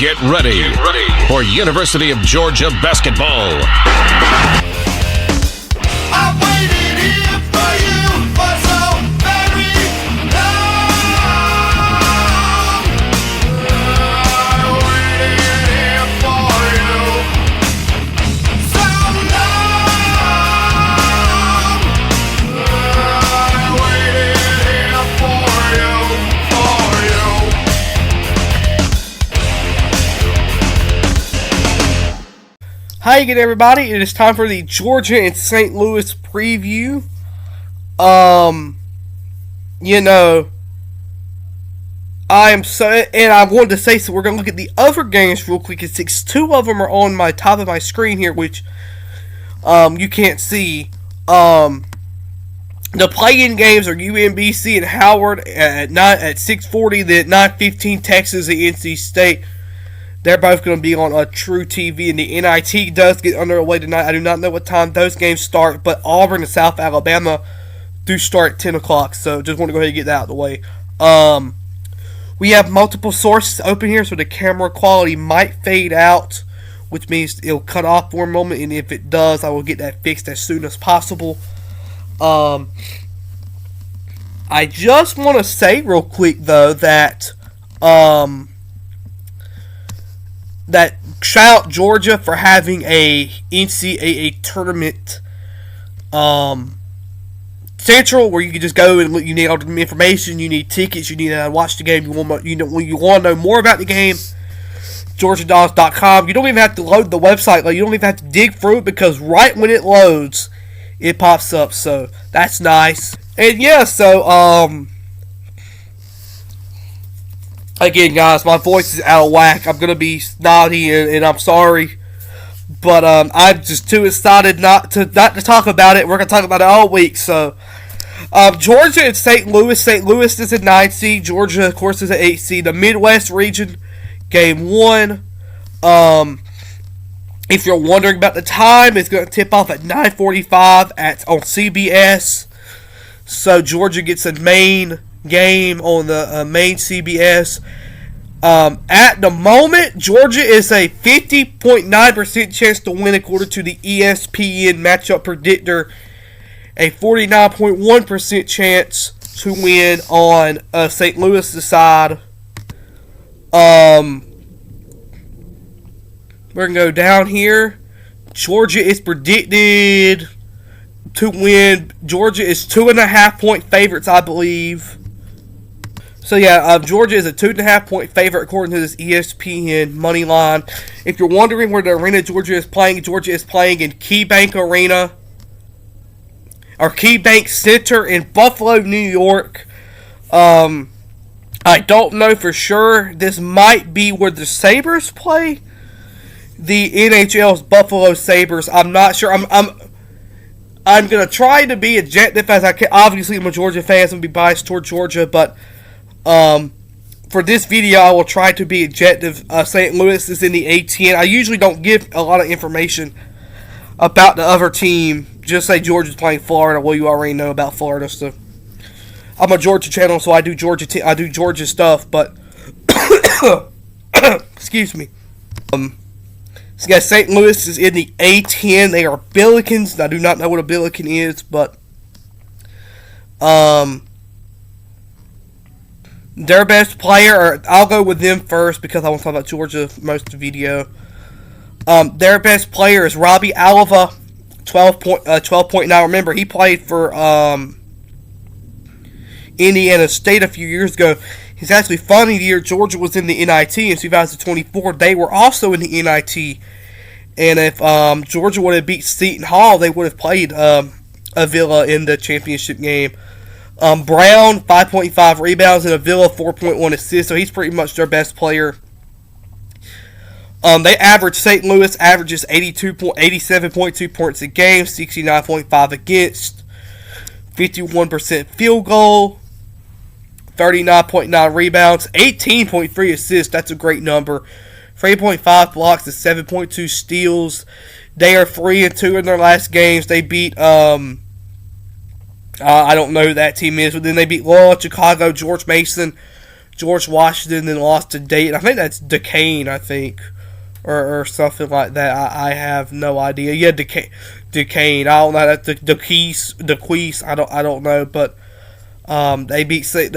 Get ready for University of Georgia basketball. I waited here for you for so very long. I waited here for you so long. I waited here for you, Hi again, everybody. It is time for the Georgia and St. Louis preview. I wanted to say, so we're going to look at the other games real quick. It's two of them are on my top of my screen here, which, you can't see. The play-in games are UMBC and Howard at 6:40, then at 9:15 Texas and NC State. They're both going to be on a True TV, and the NIT does get underway tonight. I do not know what time those games start, but Auburn and South Alabama do start at 10 o'clock, so just want to go ahead and get that out of the way. We have multiple sources open here, so the camera quality might fade out, which means it'll cut off for a moment, and if it does, I will get that fixed as soon as possible. I just want to say real quick, though, that shout out Georgia for having a NCAA tournament central where you can just go and you need all the information, you need tickets, you need to watch the game, you want to know more about the game. GeorgiaDogs.com. You don't even have to load the website, you don't even have to dig through it because right when it loads, it pops up. So that's nice. And yeah, so again, guys, my voice is out of whack. I'm going to be snotty, and I'm sorry. But I'm just too excited not to talk about it. We're going to talk about it all week. So, Georgia and St. Louis. St. Louis is a 9 seed. Georgia, of course, is an 8 seed. The Midwest region, game 1. If you're wondering about the time, it's going to tip off at 9:45 on CBS. So, Georgia gets a main game on the main CBS. At the moment, Georgia is a 50.9% chance to win according to the ESPN matchup predictor. A 49.1% chance to win on St. Louis' side. We're going to go down here. Georgia is predicted to win. Georgia is 2.5-point favorites, I believe. So yeah, Georgia is a 2.5-point favorite according to this ESPN money line. If you're wondering where the arena Georgia is playing in KeyBank Arena or KeyBank Center in Buffalo, New York. I don't know for sure. This might be where the Sabres play. The NHL's Buffalo Sabres. I'm not sure. I'm gonna try to be objective as I can. Obviously, I'm a Georgia fan, so I'm gonna be biased toward Georgia, but for this video, I will try to be objective. St. Louis is in the A10. I usually don't give a lot of information about the other team. Just say Georgia's playing Florida. Well, you already know about Florida, so I'm a Georgia channel, so I do Georgia stuff. But excuse me. So yeah, St. Louis is in the A10. They are Billikens. I do not know what a Billiken is, but their best player, or I'll go with them first because I want to talk about Georgia most of the video. Their best player is Robbie Alava, 12.9. Remember, he played for Indiana State a few years ago. He's actually funny. The year Georgia was in the NIT in 2024, they were also in the NIT. And if Georgia would have beat Seton Hall, they would have played Avila in the championship game. Brown, 5.5 rebounds, and Avila, 4.1 assists, so he's pretty much their best player. St. Louis averages 87.2 points a game, 69.5 against, 51% field goal, 39.9 rebounds, 18.3 assists, that's a great number, 3.5 blocks and 7.2 steals. They are 3-2 in their last games. They beat I don't know who that team is, but then they beat Loyola Chicago, George Mason, George Washington, then lost to Dayton. I think that's Duquesne, I think, or something like that. I have no idea. Yeah, Duquesne. I don't know. That's Dequeese. I don't know, but they beat St.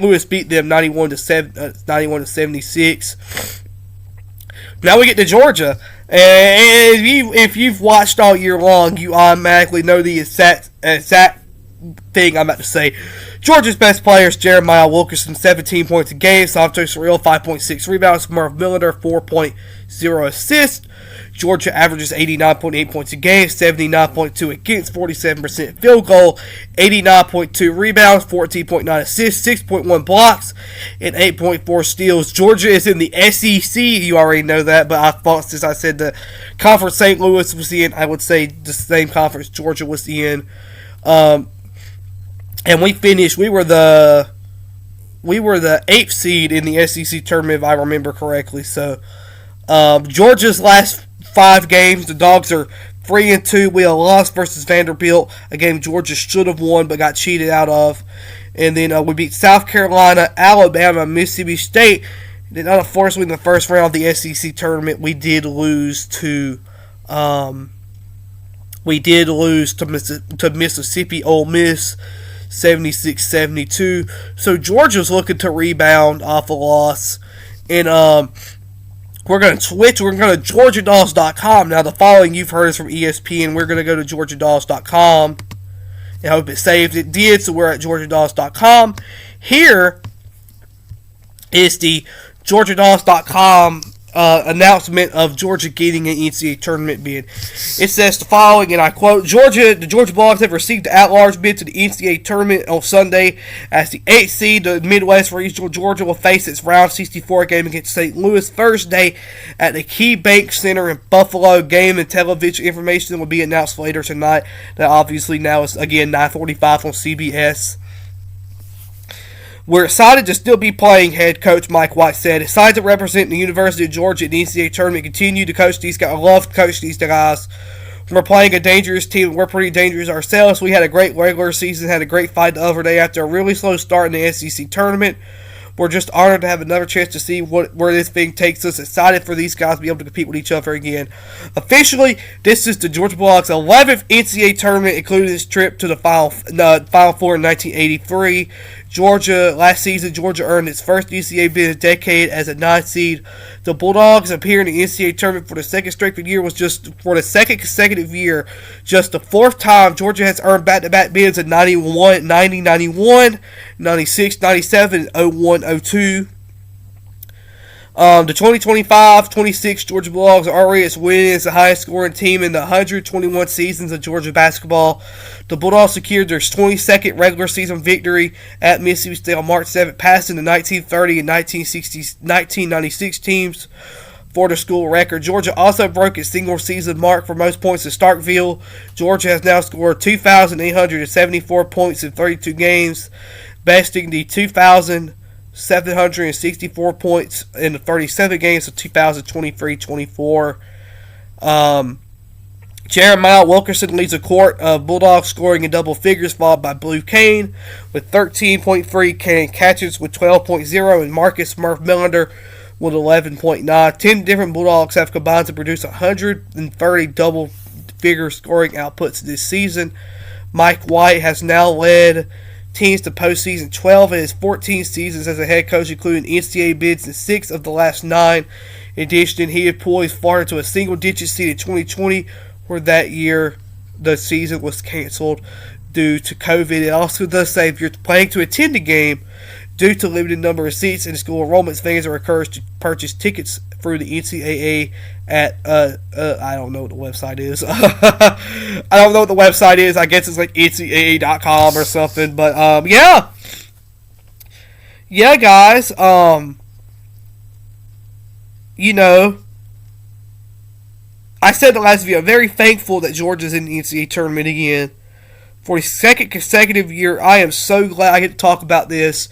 Louis beat them 91 to 76. Now we get to Georgia, and if you've watched all year long, you automatically know the exact thing I'm about to say. Georgia's best players: Jeremiah Wilkerson, 17 points a game; Santos Real, 5.6 rebounds; Merv Millender, 4.0 assists. Georgia averages 89.8 points a game, 79.2 against, 47% field goal, 89.2 rebounds, 14.9 assists, 6.1 blocks, and 8.4 steals. Georgia is in the SEC. You already know that, but I thought since I said the conference St. Louis was in, I would say the same conference Georgia was in. And we finished. We were the 8th seed in the SEC tournament, if I remember correctly. So Georgia's last 5 games, the Dogs are 3-2. We had lost versus Vanderbilt, a game Georgia should have won but got cheated out of. And then we beat South Carolina, Alabama, Mississippi State. Then unfortunately, in the first round of the SEC tournament, we did lose to Mississippi Ole Miss, 76-72. So Georgia's looking to rebound off a loss. And we're going to switch. We're going to GeorgiaDolls.com. Now, the following you've heard is from ESPN. We're going to go to GeorgiaDolls.com. I hope it saved. It did, so we're at GeorgiaDolls.com. Here is the GeorgiaDolls.com announcement of Georgia getting an NCAA tournament bid. It says the following, and I quote, the Georgia Bulldogs have received the at-large bid to the NCAA tournament on Sunday. As the 8th seed, the Midwest Regional Georgia will face its round 64 game against St. Louis Thursday at the Key Bank Center in Buffalo. Game and television information will be announced later tonight. That obviously now is, again, 9:45 on CBS. We're excited to still be playing, head coach Mike White said. Excited to represent the University of Georgia in the NCAA tournament. Continue to coach these guys. I love to coach these guys. We're playing a dangerous team. We're pretty dangerous ourselves. We had a great regular season, had a great fight the other day after a really slow start in the SEC tournament. We're just honored to have another chance to see where this thing takes us. Excited for these guys to be able to compete with each other again. Officially, this is the Georgia Bulldogs' 11th NCAA tournament, including this trip to the Final Four in 1983. Last season, Georgia earned its first NCAA bid in a decade as a 9th seed. The Bulldogs appeared in the NCAA tournament for the second consecutive year. Just the 4th time Georgia has earned back-to-back bids in 91, 96, 97, and 01, 02. The 2025-26 Georgia Bulldogs are already winning as the highest scoring team in the 121 seasons of Georgia basketball. The Bulldogs secured their 22nd regular season victory at Mississippi State on March 7th, passing the 1930 and 1996 teams for the school record. Georgia also broke its single-season mark for most points in Starkville. Georgia has now scored 2,874 points in 32 games, besting the 2,764 points in the 37 games of 2023-24. Jeremiah Wilkerson leads a court of Bulldogs scoring in double figures, followed by Blue Kane with 13.3, Kane Catchets with 12.0, and Marcus Murph Millender with 11.9. 10 different Bulldogs have combined to produce 130 double-figure scoring outputs this season. Mike White has now led teams to postseason 12 in his 14 seasons as a head coach, including NCAA bids in 6 of the last 9. In addition, he had poised far into a single-digit seed in 2020, where that year the season was canceled due to COVID. It also does say if you're planning to attend a game, due to limited number of seats and school enrollments, fans are encouraged to purchase tickets through the NCAA at, I don't know what the website is. I don't know what the website is. I guess it's like NCAA.com or something. But, yeah. Yeah, guys. You know, I said in the last video, I'm very thankful that Georgia's in the NCAA tournament again. For the second consecutive year, I am so glad I get to talk about this.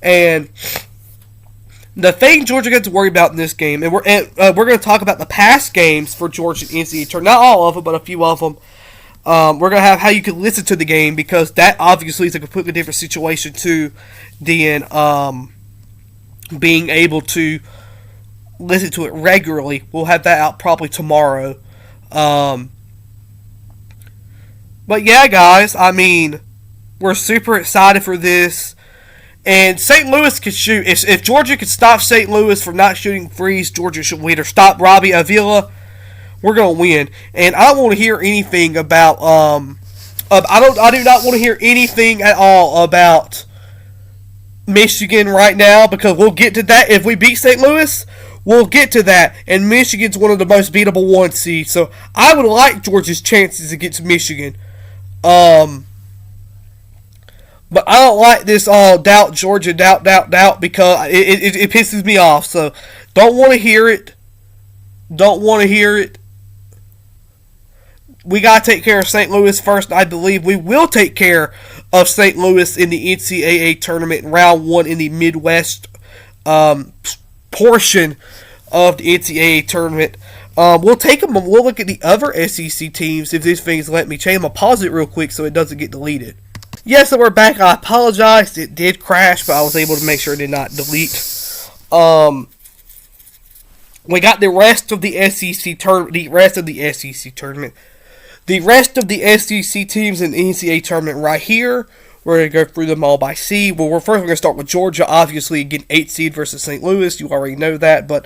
And the thing Georgia gets to worry about in this game, and we're going to talk about the past games for Georgia in the NCAA tournament. Not all of them, but a few of them. We're going to have how you can listen to the game, because that obviously is a completely different situation too than being able to listen to it regularly. We'll have that out probably tomorrow. But yeah, guys, I mean, we're super excited for this. And St. Louis could shoot. If Georgia could stop St. Louis from not shooting threes, Georgia should win. Or stop Robbie Avila, we're gonna win. And I don't want to hear anything about. I do not want to hear anything at all about Michigan right now, because we'll get to that. If we beat St. Louis, we'll get to that. And Michigan's one of the most beatable 1 seeds. So I would like Georgia's chances against Michigan. But I don't like this all doubt Georgia, doubt, because it pisses me off. So don't want to hear it. Don't want to hear it. We got to take care of St. Louis first. I believe we will take care of St. Louis in the NCAA tournament in round 1 in the Midwest portion of the NCAA tournament. We'll take them. We'll look at the other SEC teams if these things let me change. I'm going to pause it real quick so it doesn't get deleted. Yes, so we're back. I apologize. It did crash, but I was able to make sure it did not delete. We got the rest of the SEC tournament. The rest of the SEC teams in the NCAA tournament right here. We're going to go through them all by seed. Well, we're going to start with Georgia, obviously, again, 8 seed versus St. Louis. You already know that, but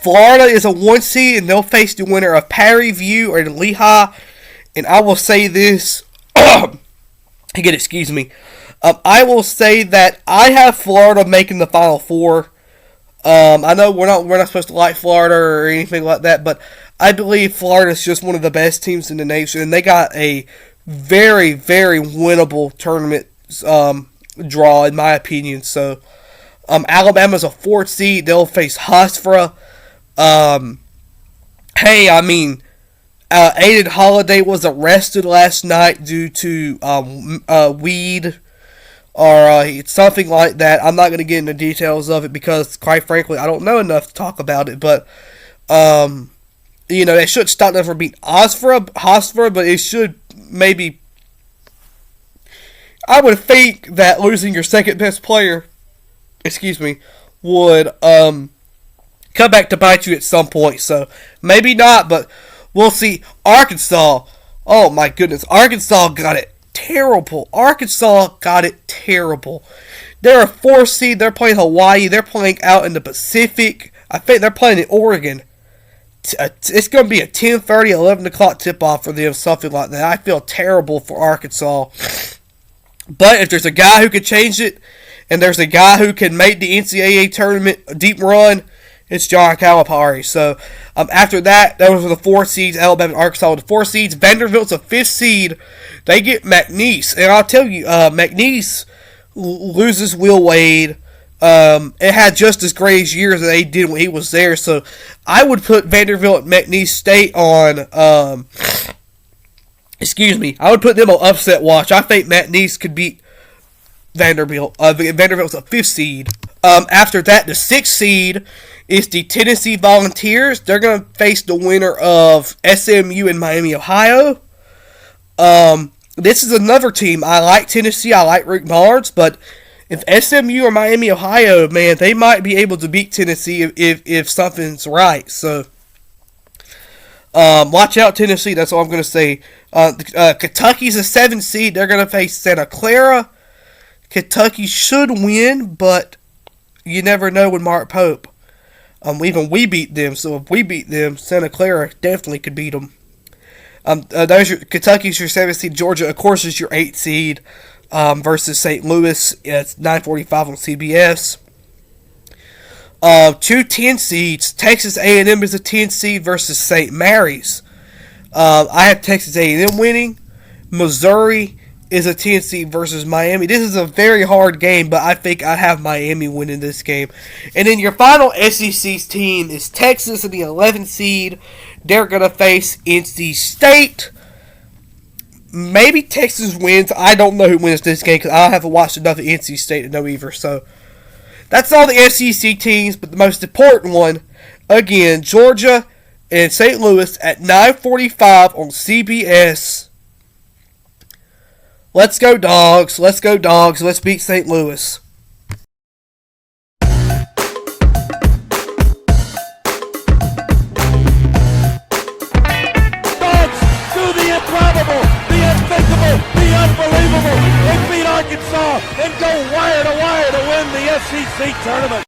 Florida is a 1 seed, and they'll face the winner of Prairie View or Lehigh. And I will say this, again, excuse me, I will say that I have Florida making the Final Four. I know we're not supposed to like Florida or anything like that, but I believe Florida is just one of the best teams in the nation, and they got a very, very winnable tournament draw, in my opinion. So, Alabama's a 4th seed; they'll face Hofstra. Hey, I mean, Aiden Holiday was arrested last night due to weed or something like that. I'm not going to get into details of it because, quite frankly, I don't know enough to talk about it. But, it should stop them from beating Hofstra, but it should maybe... I would think that losing your second best player, would come back to bite you at some point. So, maybe not, but... we'll see. Arkansas. Oh, my goodness. Arkansas got it terrible. They're a 4th seed. They're playing Hawaii. They're playing out in the Pacific. I think they're playing in Oregon. It's going to be a 10:30, 11 o'clock tip-off for them, something like that. I feel terrible for Arkansas. But if there's a guy who can change it, and there's a guy who can make the NCAA tournament a deep run, it's John Calipari. So, after that, those were the 4 seeds. Alabama and Arkansas were the 4 seeds. Vanderbilt's a 5th seed. They get McNeese. And I'll tell you, McNeese loses Will Wade. It had just as great as years as they did when he was there. So, I would put Vanderbilt and McNeese State on, I would put them on upset watch. I think McNeese could beat Vanderbilt. Vanderbilt's a 5th seed. After that, the 6th seed is the Tennessee Volunteers. They're going to face the winner of SMU and Miami, Ohio. This is another team. I like Tennessee. I like Rick Barnes. But if SMU or Miami, Ohio, man, they might be able to beat Tennessee if something's right. So, watch out, Tennessee. That's all I'm going to say. Kentucky's a 7th seed. They're going to face Santa Clara. Kentucky should win, but you never know with Mark Pope. Even we beat them, so if we beat them, Santa Clara definitely could beat them. Kentucky's your 7th seed. Georgia, of course, is your 8th seed versus St. Louis. It's 9:45 on CBS. 2 10 seeds. Texas A&M is a 10 seed versus St. Mary's. I have Texas A&M winning. Missouri is a 10 seed versus Miami. This is a very hard game, but I think I have Miami winning this game. And then your final SEC team is Texas in the 11th seed. They're going to face NC State. Maybe Texas wins. I don't know who wins this game because I haven't watched enough of NC State to know either. So that's all the SEC teams, but the most important one, again, Georgia, in St. Louis at 9:45 on CBS. Let's go Dogs. Let's go Dogs. Let's beat St. Louis. Dogs do the improbable, the unthinkable, the unbelievable. They beat Arkansas and go wire to wire to win the SEC tournament.